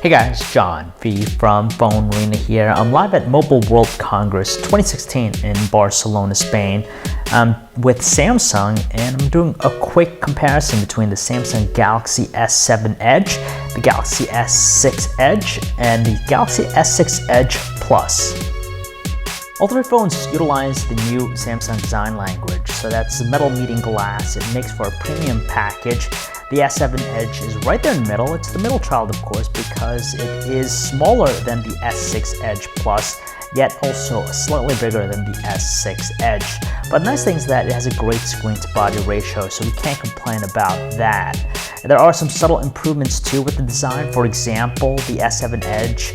Hey guys, John V from PhoneArena here. I'm live at Mobile World Congress 2016 in Barcelona, Spain with Samsung, and I'm doing a quick comparison between the Samsung Galaxy S7 Edge, the Galaxy S6 Edge, and the Galaxy S6 Edge Plus. All three phones utilize the new Samsung design language, so that's metal meeting glass. It makes for a premium package. The S7 Edge is right there in the middle. It's the middle child, of course, because it is smaller than the S6 Edge Plus, yet also slightly bigger than the S6 Edge. But the nice thing is that it has a great screen-to-body ratio, so we can't complain about that. There are some subtle improvements too with the design. For example, the S7 Edge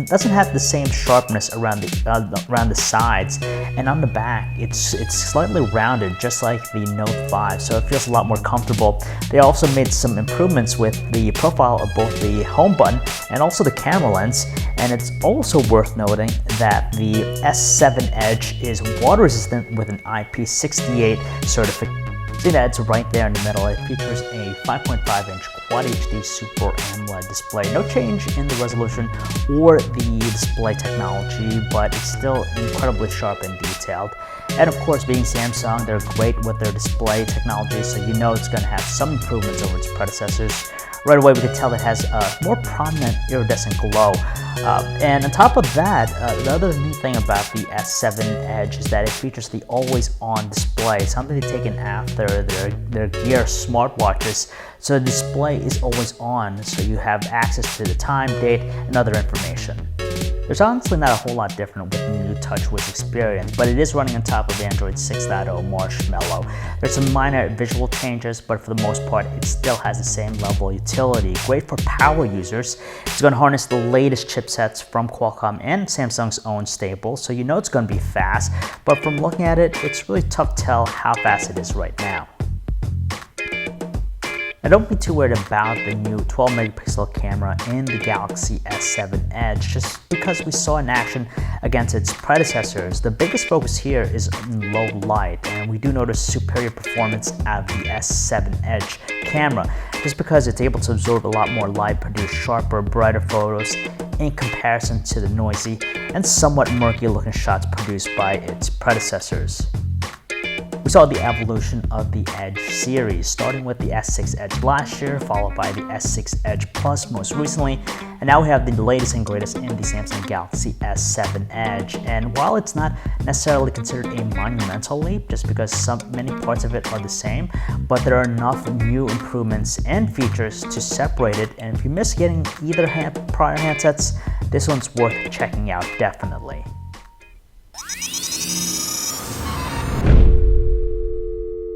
doesn't have the same sharpness around the sides, and on the back it's slightly rounded, just like the Note 5, so it feels a lot more comfortable. They also made some improvements with the profile of both the home button and also the camera lens, and it's also worth noting that the S7 Edge is water resistant with an IP68 certification. See that it's right there in the middle. It features a 5.5-inch Quad HD Super AMOLED display. No change in the resolution or the display technology, but it's still incredibly sharp and detailed. And of course, being Samsung, they're great with their display technology, so you know it's going to have some improvements over its predecessors. Right away, we can tell it has a more prominent iridescent glow. And on top of that, the other neat thing about the S7 Edge is that it features the always-on display, something they've taken after their Gear smartwatches. So the display is always on, so you have access to the time, date, and other information. There's honestly not a whole lot different with the new TouchWiz experience, but it is running on top of Android 6.0 Marshmallow. There's some minor visual changes, but for the most part, it still has the same level of utility. Great for power users. It's going to harness the latest chipsets from Qualcomm and Samsung's own stable, so you know it's going to be fast, but from looking at it, it's really tough to tell how fast it is right now. Now don't be too worried about the new 12-megapixel camera in the Galaxy S7 Edge, just because we saw in action against its predecessors. The biggest focus here is in low light, and we do notice superior performance out of the S7 Edge camera, just because it's able to absorb a lot more light, produce sharper, brighter photos in comparison to the noisy and somewhat murky looking shots produced by its predecessors. We saw the evolution of the Edge series, starting with the S6 Edge last year, followed by the S6 Edge Plus most recently, and now we have the latest and greatest in the Samsung Galaxy S7 Edge. And while it's not necessarily considered a monumental leap, just because many parts of it are the same, but there are enough new improvements and features to separate it, and if you miss getting either prior handsets, this one's worth checking out definitely.